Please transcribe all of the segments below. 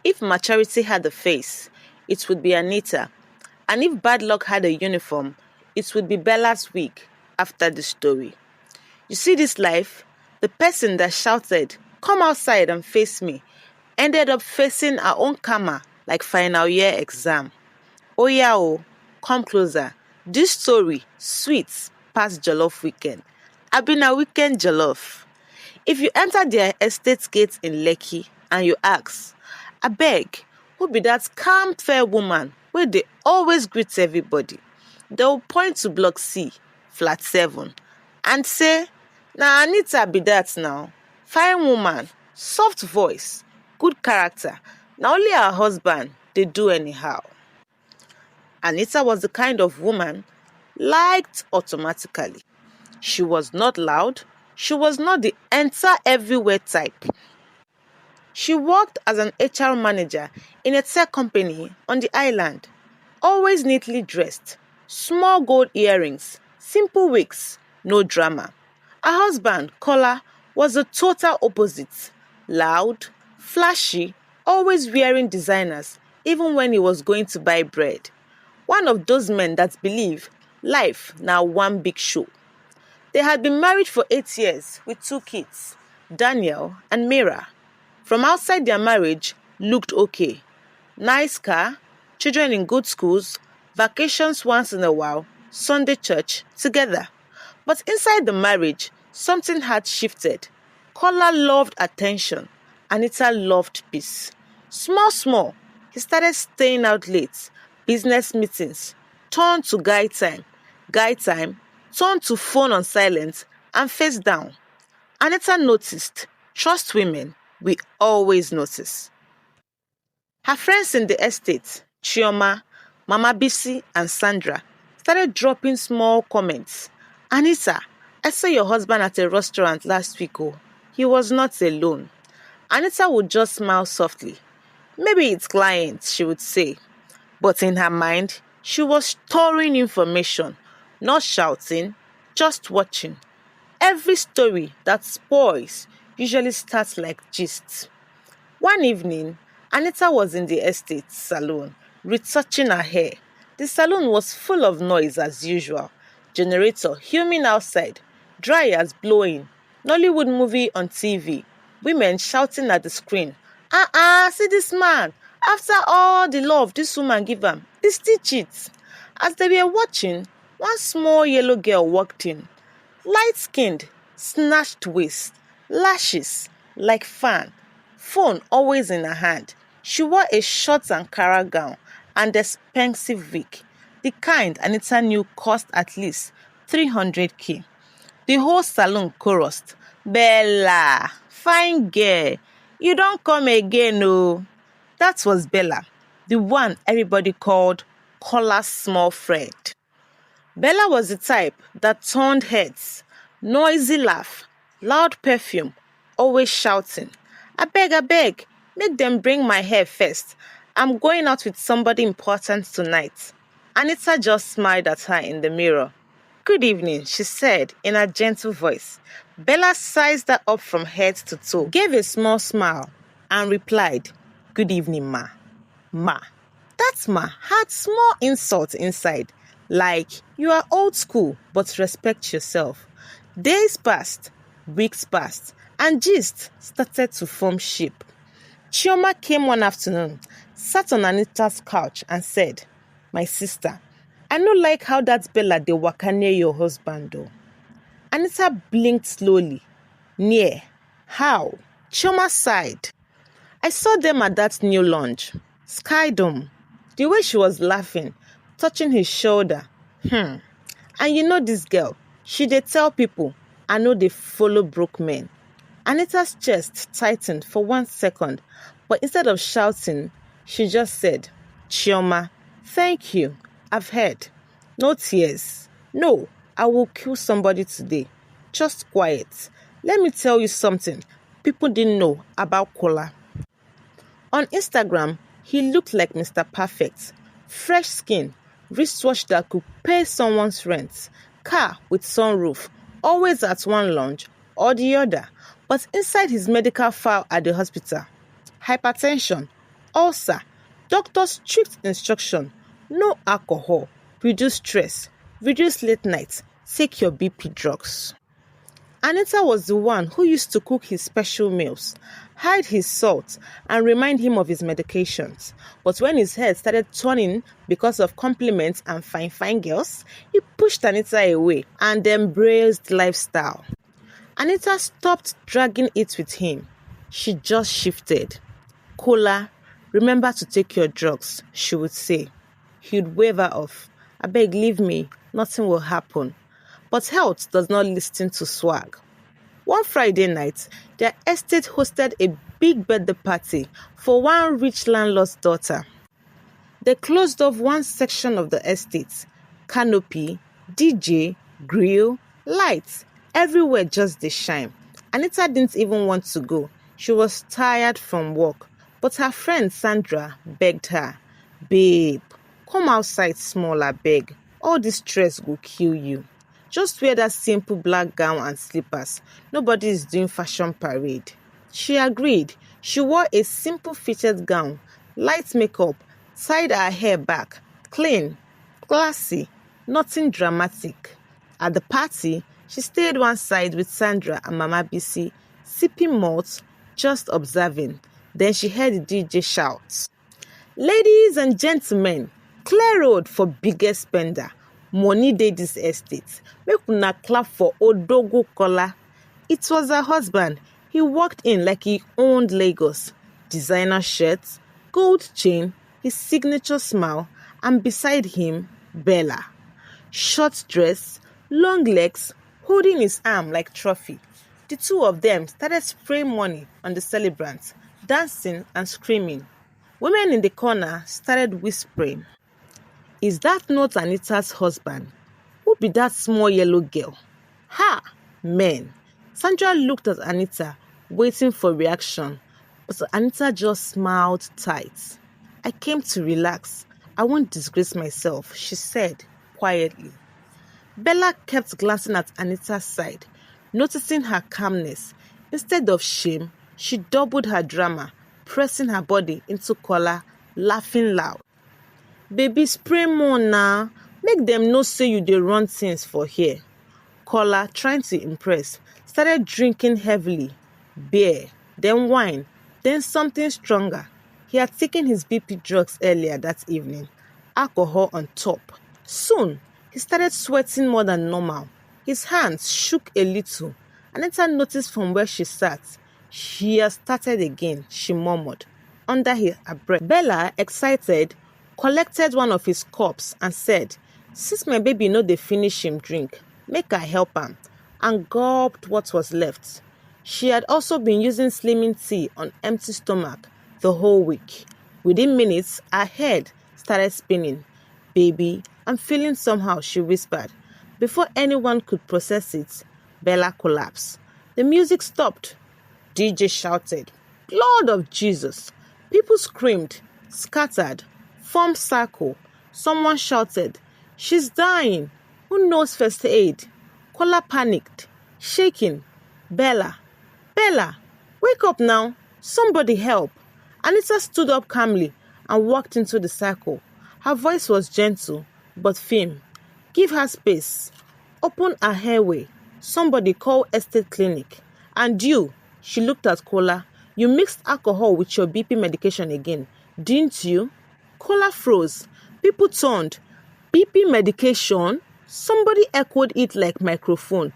If maturity had a face, it would be Anita. And if bad luck had a uniform, it would be Bella's wig after the story. You see this life? The person that shouted, "Come outside and face me," ended up facing her own karma like final year exam. Oh yeah, oh, come closer. This story, sweet, past jollof weekend. I've been a weekend jollof. If you enter their estate gate in Lekki and you ask, "Abeg, who be that calm fair woman wey dey always greet everybody?" They will point to block C, flat 7, and say, "Na Anita be that now. Fine woman, soft voice, good character. Na only her husband dey do anyhow." Anita was the kind of woman liked automatically. She was not loud. She was not the enter everywhere type. She worked as an HR manager in a tech company on the island. Always neatly dressed, small gold earrings, simple wigs, no drama. Her husband, Kola, was the total opposite. Loud, flashy, always wearing designers, even when he was going to buy bread. One of those men that believe life now one big show. They had been married for 8 years with 2 kids, Daniel and Mira. From outside their marriage, looked okay. Nice car, children in good schools, vacations once in a while, Sunday church, together. But inside the marriage, something had shifted. Kola loved attention. Anita loved peace. Small, he started staying out late. Business meetings turned to guy time turned to phone on silent and face down. Anita noticed, trust women, we always notice. Her friends in the estate, Chioma, Mama Bisi, and Sandra, started dropping small comments. "Anita, I saw your husband at a restaurant last week. Oh, he was not alone." Anita would just smile softly. "Maybe it's clients," she would say. But in her mind, she was storing information, not shouting, just watching. Every story that spoils usually starts like gist. One evening, Anita was in the estate salon, retouching her hair. The salon was full of noise as usual. Generator humming outside, dryers blowing, Nollywood movie on TV, women shouting at the screen, see this man. After all the love this woman give him, he still cheats." As they were watching, one small yellow girl walked in. Light-skinned, snatched waist, lashes like fan, phone always in her hand. She wore a short Ankara gown and expensive wig, the kind Anita knew cost at least 300k. The whole salon chorused, "Bella, fine girl, you don't come again, oh." That was Bella, the one everybody called Kola's small friend. Bella was the type that turned heads, noisy laugh, loud perfume, always shouting, "Abeg, make them bring my hair first. I'm going out with somebody important tonight." Anita just smiled at her in the mirror. "Good evening," she said in a gentle voice. Bella sized her up from head to toe, gave a small smile, and replied, "Good evening, ma." Ma. That ma had small insult inside, like, you are old school, but respect yourself. Days passed, weeks passed, and gist started to form shape. Chioma came one afternoon, sat on Anita's couch and said, "My sister, I no like how that Bella dey waka near your husband though." Anita blinked slowly. "Near? How?" Chioma sighed. "I saw them at that new lounge. Sky Dome." The way she was laughing, touching his shoulder. And you know this girl, she dey tell people, I know they follow broke men. Anita's chest tightened for 1 second, but instead of shouting, she just said, "Chioma, thank you. I've heard. No tears. No, I will kill somebody today. Just quiet. Let me tell you something people didn't know about Kola." On Instagram, he looked like Mr. Perfect. Fresh skin, wristwatch that could pay someone's rent, car with sunroof, always at one lounge or the other, but inside his medical file at the hospital. Hypertension, ulcer, doctor's strict instruction, no alcohol, reduce stress, reduce late nights, take your BP drugs. Anita was the one who used to cook his special meals, hide his salt, and remind him of his medications. But when his head started turning because of compliments and fine girls, he pushed Anita away and embraced lifestyle. Anita stopped dragging it with him. She just shifted. Kola, remember to take your drugs, she would say. He'd wave her off. Abeg, leave me, nothing will happen. But health does not listen to swag. One Friday night, their estate hosted a big birthday party for one rich landlord's daughter. They closed off one section of the estate. Canopy, DJ, grill, lights, everywhere just they shine. Anita didn't even want to go. She was tired from work. But her friend Sandra begged her, Babe, come outside small, abeg. All this stress will kill you. Just wear that simple black gown and slippers. Nobody is doing fashion parade. She agreed. She wore a simple fitted gown, light makeup, tied her hair back, clean, classy, nothing dramatic. At the party, she stayed one side with Sandra and Mama Bisi, sipping malt, just observing. Then she heard the DJ shout, Ladies and gentlemen, clear road for biggest spender. Money dey this estate. Make una clap for Odogo Kola. It was her husband. He walked in like he owned Lagos. Designer shirts, gold chain, his signature smile, and beside him, Bella. Short dress, long legs, holding his arm like trophy. The two of them started spraying money on the celebrants, dancing and screaming. Women in the corner started whispering, Is that not Anita's husband? Who be that small yellow girl? Ha! Men. Sandra looked at Anita, waiting for reaction. But Anita just smiled tight. I came to relax. I won't disgrace myself, she said quietly. Bella kept glancing at Anita's side, noticing her calmness. Instead of shame, she doubled her drama, pressing her body into Kola, laughing loud. Baby, spray more now. Make them know say you dey run things for here. Kola, trying to impress, started drinking heavily. Beer, then wine, then something stronger. He had taken his BP drugs earlier that evening. Alcohol on top. Soon, he started sweating more than normal. His hands shook a little. Anita noticed from where she sat. She has started again, she murmured, under her breath. Bella, excited, collected one of his cups and said, Since my baby no dey finish him drink, make I help am, and gulped what was left. She had also been using slimming tea on empty stomach the whole week. Within minutes, her head started spinning. Baby, I'm feeling somehow, she whispered. Before anyone could process it, Bella collapsed. The music stopped. DJ shouted, Blood of Jesus! People screamed, scattered, formed circle. Someone shouted, She's dying! Who knows first aid? Kola panicked, shaking. Bella, wake up now! Somebody help! Anita stood up calmly and walked into the circle. Her voice was gentle, but firm. Give her space. Open her airway. Somebody call estate clinic. And you, she looked at Kola, you mixed alcohol with your BP medication again, didn't you? Kola froze. People turned. BP medication? Somebody echoed it like microphone.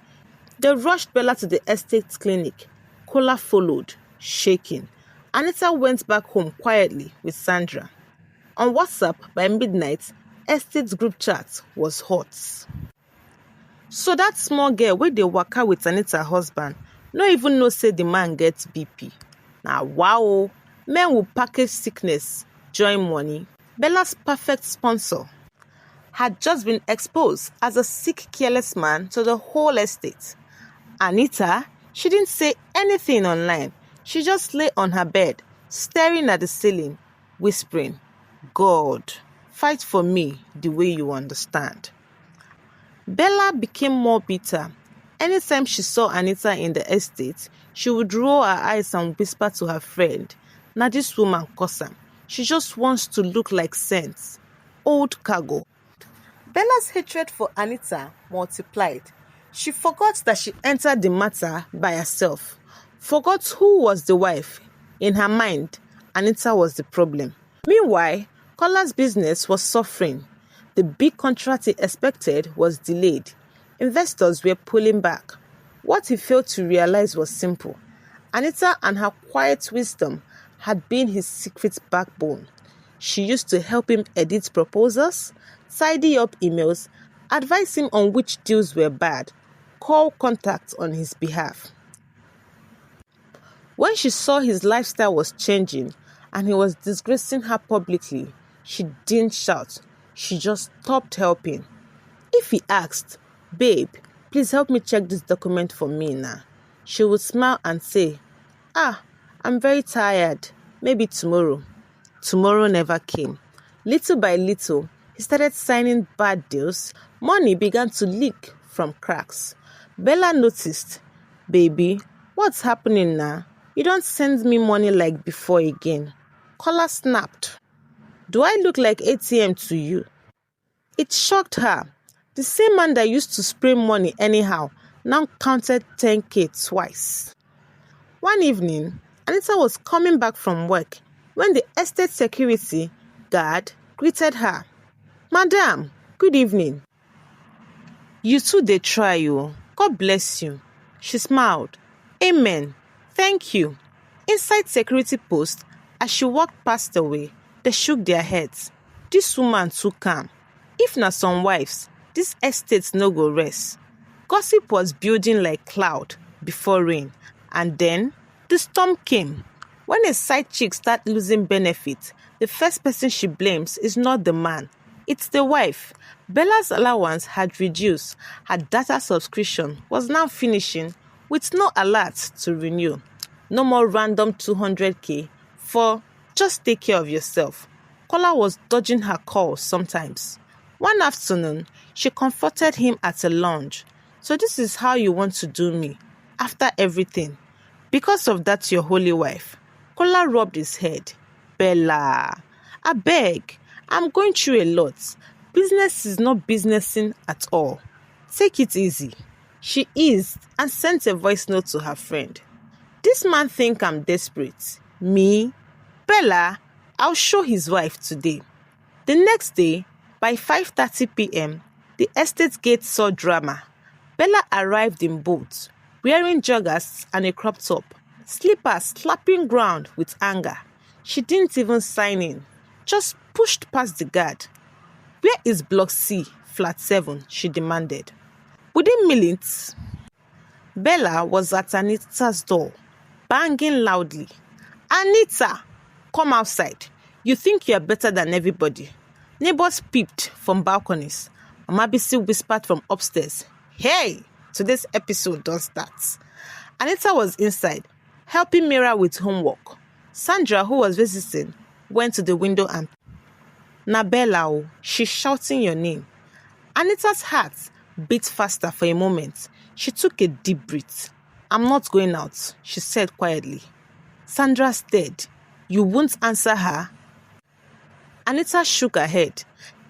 They rushed Bella to the estate clinic. Kola followed, shaking. Anita went back home quietly with Sandra. On WhatsApp, by midnight, estate's group chat was hot. So that small girl wey dey waka with Anita husband no even know say the man gets BP. Now wow, men will package sickness, join money. Bella's perfect sponsor had just been exposed as a sick, careless man to the whole estate. Anita, she didn't say anything online. She just lay on her bed, staring at the ceiling, whispering, God, fight for me the way you understand. Bella became more bitter. Anytime she saw Anita in the estate, she would roll her eyes and whisper to her friend, "Na this woman cause am. She just wants to look like sense. Old cargo. Bella's hatred for Anita multiplied. She forgot that she entered the matter by herself, forgot who was the wife. In her mind, Anita was the problem. Meanwhile, Kola's business was suffering. The big contract he expected was delayed. Investors were pulling back. What he failed to realize was simple. Anita and her quiet wisdom had been his secret backbone. She used to help him edit proposals, tidy up emails, advise him on which deals were bad, call contacts on his behalf. When she saw his lifestyle was changing and he was disgracing her publicly, she didn't shout. She just stopped helping. If he asked, "Babe, please help me check this document for me now," she would smile and say, "I'm very tired. Maybe tomorrow." Tomorrow never came. Little by little, he started signing bad deals. Money began to leak from cracks. Bella noticed, "Baby, what's happening now? You don't send me money like before again." Kola snapped. "Do I look like ATM to you?" It shocked her. The same man that used to spray money anyhow now counted 10K twice. One evening, Anita was coming back from work when the estate security guard greeted her. "Madam, good evening. You too dey try you. God bless you." She smiled. "Amen. Thank you." Inside security post, as she walked past the way, they shook their heads. This woman too calm. If na some wives, this estate no go rest. Gossip was building like cloud before rain, and then the storm came. When a side chick starts losing benefit, the first person she blames is not the man, it's the wife. Bella's allowance had reduced. Her data subscription was now finishing with no alert to renew. No more random 200K for just take care of yourself. Kola was dodging her calls sometimes. One afternoon, she confronted him at a lounge. "So this is how you want to do me, after everything? Because of that your holy wife?" Kola rubbed his head. "Bella, I beg, I'm going through a lot. Business is not businessing at all. Take it easy." She eased and sent a voice note to her friend. "This man think I'm desperate. Me? Bella, I'll show his wife today." The next day, by 5:30 p.m., the estate gate saw drama. Bella arrived in boat, wearing joggers and a crop top, slippers slapping ground with anger. She didn't even sign in, just pushed past the guard. "Where is Block C, Flat 7? She demanded. Within minutes, Bella was at Anita's door, banging loudly. "Anita, come outside. You think you are better than everybody." Neighbors peeped from balconies. Mama Bisi whispered from upstairs, "Hey, today's episode does that." Anita was inside, helping Mira with homework. Sandra, who was visiting, went to the window and "Na Bella, she's shouting your name." Anita's heart beat faster for a moment. She took a deep breath. "I'm not going out," she said quietly. Sandra stared. "You won't answer her?" Anita shook her head.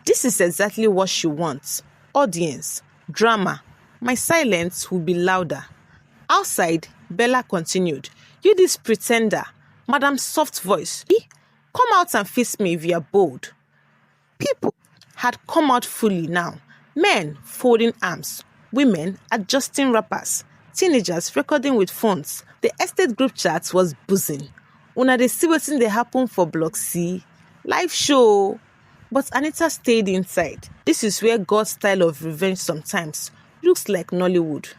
This is exactly what she wants. Audience, drama. My silence will be louder. Outside, Bella continued. "You this pretender, Madam's soft voice. Come out and face me if you are bold." People had come out fully now. Men folding arms, women adjusting wrappers, teenagers recording with phones. The estate group chat was buzzing. Una dey see wetin dey happen for Block C? Live show. But Anita stayed inside. This is where God's style of revenge sometimes looks like Nollywood.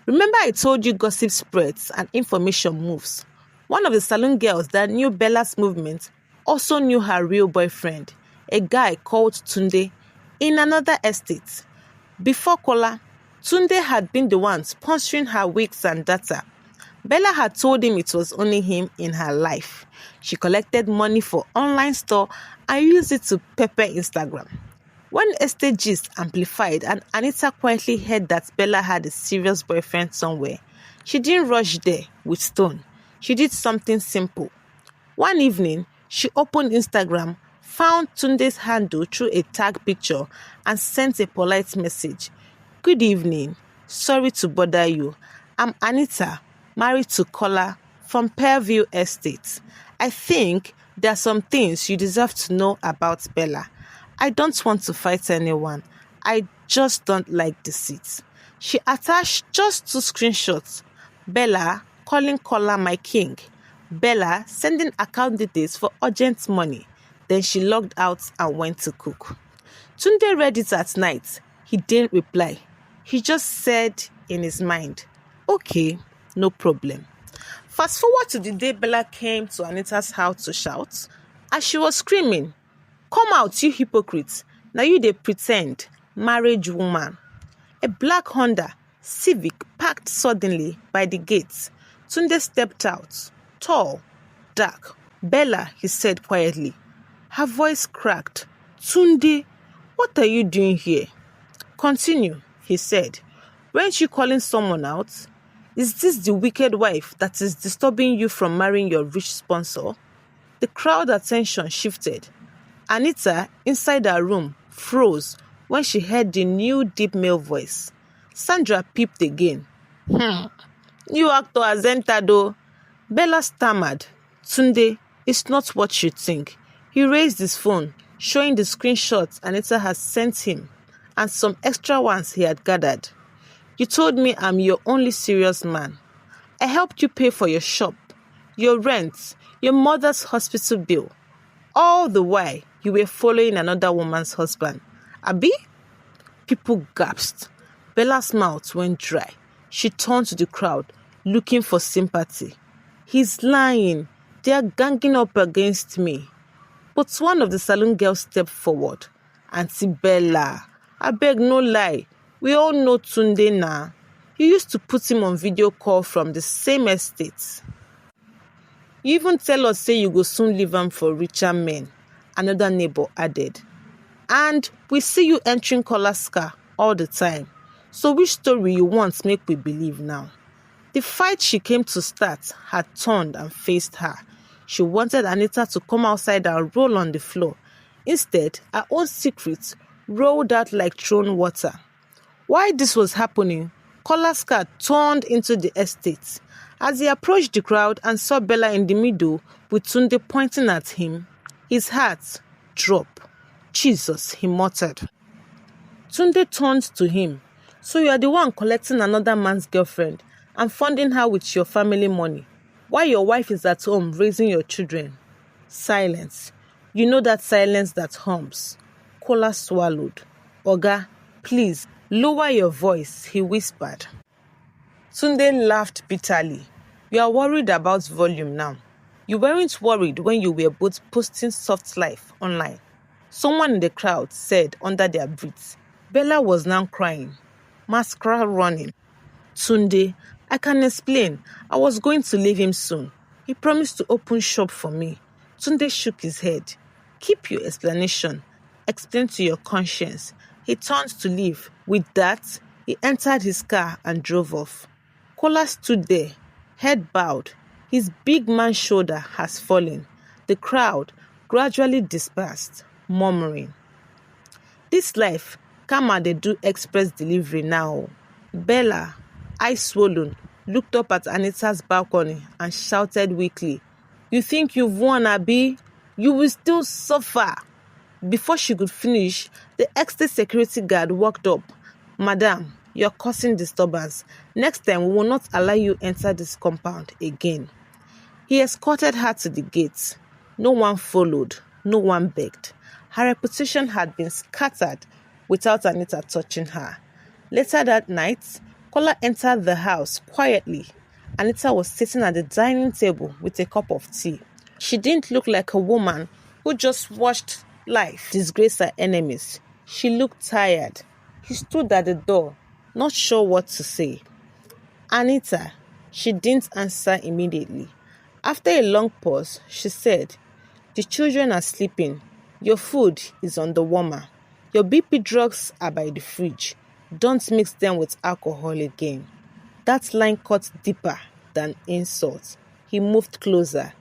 Remember I told you gossip spreads and information moves. One of the saloon girls that knew Bella's movement also knew her real boyfriend, a guy called Tunde, in another estate. Before Kola, Tunde had been the one sponsoring her wigs and data. Bella had told him it was only him in her life. She collected money for online store and used it to pepper Instagram. When estate gist amplified and Anita quietly heard that Bella had a serious boyfriend somewhere, she didn't rush there with stone. She did something simple. One evening, She opened Instagram, found Tunde's handle through a tag picture, and sent a polite message. Good evening. Sorry to bother you. I'm Anita, married to Kola from Pearview Estate. I think there are some things you deserve to know about Bella. I don't want to fight anyone. I just don't like deceit. She attached just 2 screenshots. Bella calling Kola my king. Bella sending account details for urgent money. Then she logged out and went to cook. Tunde read it at night. He didn't reply. He just said in his mind, okay, no problem. Fast forward to the day Bella came to Anita's house to shout. As she was screaming, come out, you hypocrites. Now you dey pretend, marriage woman. A black Honda Civic parked suddenly by the gates. Tunde stepped out, tall, dark. Bella, he said quietly. Her voice cracked. Tunde, what are you doing here? Continue, he said. Weren't you calling someone out? Is this the wicked wife that is disturbing you from marrying your rich sponsor? The crowd attention shifted. Anita, inside her room, froze when she heard the new deep male voice. Sandra peeped again. New actor has entered though. Bella stammered. Tunde, it's not what you think. He raised his phone, showing the screenshots Anita had sent him and some extra ones he had gathered. You told me I'm your only serious man. I helped you pay for your shop, your rent, your mother's hospital bill. All the while, you were following another woman's husband. Abi? People gasped. Bella's mouth went dry. She turned to the crowd, looking for sympathy. He's lying. They are ganging up against me. But one of the saloon girls stepped forward. Auntie Bella, I beg no lie. We all know Tunde now. You used to put him on video call from the same estate. You even tell us say you go soon leave him for richer men, another neighbor added. And we see you entering Kola's car all the time. So which story you want make we believe now? The fight she came to start had turned and faced her. She wanted Anita to come outside and roll on the floor. Instead, her own secrets rolled out like thrown water. While this was happening, Kola's car turned into the estate. As he approached the crowd and saw Bella in the middle with Tunde pointing at him, his heart dropped. Jesus, he muttered. Tunde turned to him. So you are the one collecting another man's girlfriend and funding her with your family money, while your wife is at home raising your children. Silence. You know that silence that hums. Kola swallowed. Oga, please, lower your voice, he whispered. Tunde laughed bitterly. You are worried about volume now. You weren't worried when you were both posting soft life online. Someone in the crowd said under their breaths. Bella was now crying. Mascara running. Tunde, I can explain. I was going to leave him soon. He promised to open shop for me. Tunde shook his head. Keep your explanation. Explain to your conscience. He turned to leave. With that, he entered his car and drove off. Kola stood there, head bowed. His big man's shoulder has fallen. The crowd gradually dispersed, murmuring. This life, Kama they do express delivery now. Bella, eyes swollen, looked up at Anita's balcony and shouted weakly, You think you've won, Abi? You will still suffer. Before she could finish, the estate security guard walked up. Madam, you're causing disturbance. Next time, we will not allow you enter this compound again. He escorted her to the gate. No one followed. No one begged. Her reputation had been scattered without Anita touching her. Later that night, Kola entered the house quietly. Anita was sitting at the dining table with a cup of tea. She didn't look like a woman who just watched life disgrace her enemies. She looked tired. He stood at the door, not sure what to say. Anita, she didn't answer immediately. After a long pause, she said, The children are sleeping. Your food is on the warmer. Your BP drugs are by the fridge. Don't mix them with alcohol again. That line cut deeper than insult. He moved closer.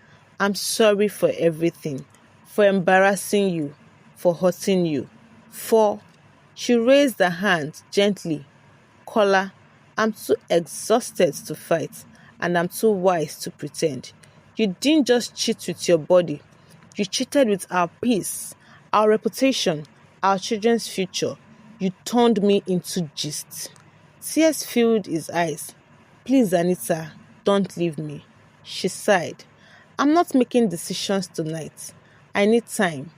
I'm sorry for everything, for embarrassing you, for hurting you, for... She raised her hand gently. Kola, I'm too exhausted to fight, and I'm too wise to pretend. You didn't just cheat with your body. You cheated with our peace, our reputation, our children's future. You turned me into gist. Tears filled his eyes. Please, Anita, don't leave me. She sighed. I'm not making decisions tonight. I need time,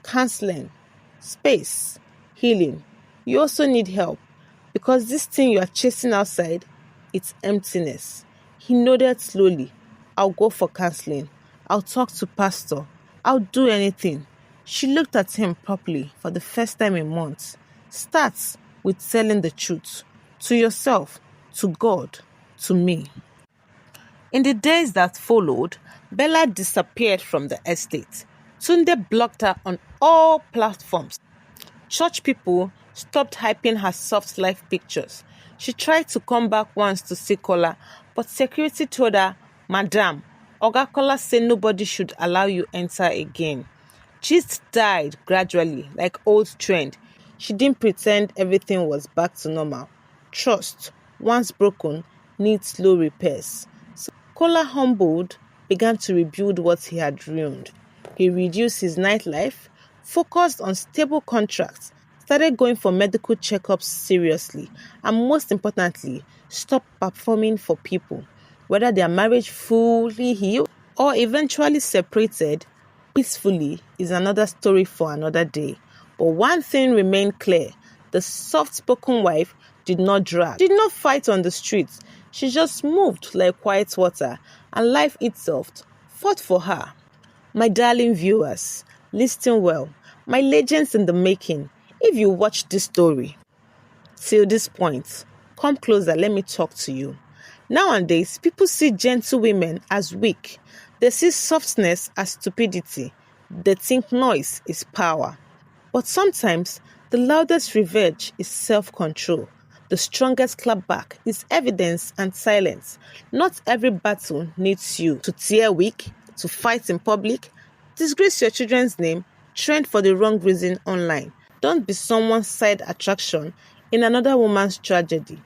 counseling, space, healing. You also need help because this thing you are chasing outside, it's emptiness. He nodded slowly. I'll go for counseling. I'll talk to pastor. I'll do anything. She looked at him properly for the first time in months. Start with telling the truth to yourself, to God, to me. In the days that followed, Bella disappeared from the estate. Tunde blocked her on all platforms. Church people stopped hyping her soft life pictures. She tried to come back once to see Kola, but security told her, Madam, Oga Kola said nobody should allow you enter again. Gist died gradually, like old trend. She didn't pretend everything was back to normal. Trust, once broken, needs slow repairs. So Kola, humbled, began to rebuild what he had ruined. He reduced his nightlife, focused on stable contracts, started going for medical checkups seriously, and most importantly, stopped performing for people. Whether their marriage fully healed or eventually separated peacefully is another story for another day. But one thing remained clear. The soft-spoken wife did not drag, did not fight on the streets. She just moved like quiet water, and life itself fought for her. My darling viewers, listen well. My legends in the making. If you watch this story till this point, come closer, let me talk to you. Nowadays, people see gentle women as weak. They see softness as stupidity. They think noise is power. But sometimes, the loudest revenge is self-control. The strongest clapback is evidence and silence. Not every battle needs you to tear weak, to fight in public, disgrace your children's name, trend for the wrong reason online. Don't be someone's side attraction in another woman's tragedy.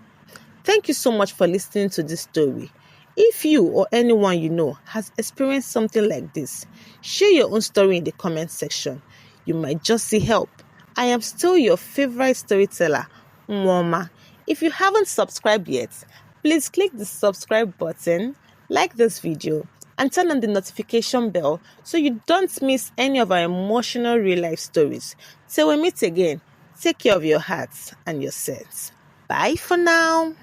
Thank you so much for listening to this story. If you or anyone you know has experienced something like this, share your own story in the comment section. You might just see help. I am still your favorite storyteller, Nwaoma. If you haven't subscribed yet, please click the subscribe button, like this video, and turn on the notification bell so you don't miss any of our emotional real-life stories. Till we meet again, take care of your hearts and your sense. Bye for now.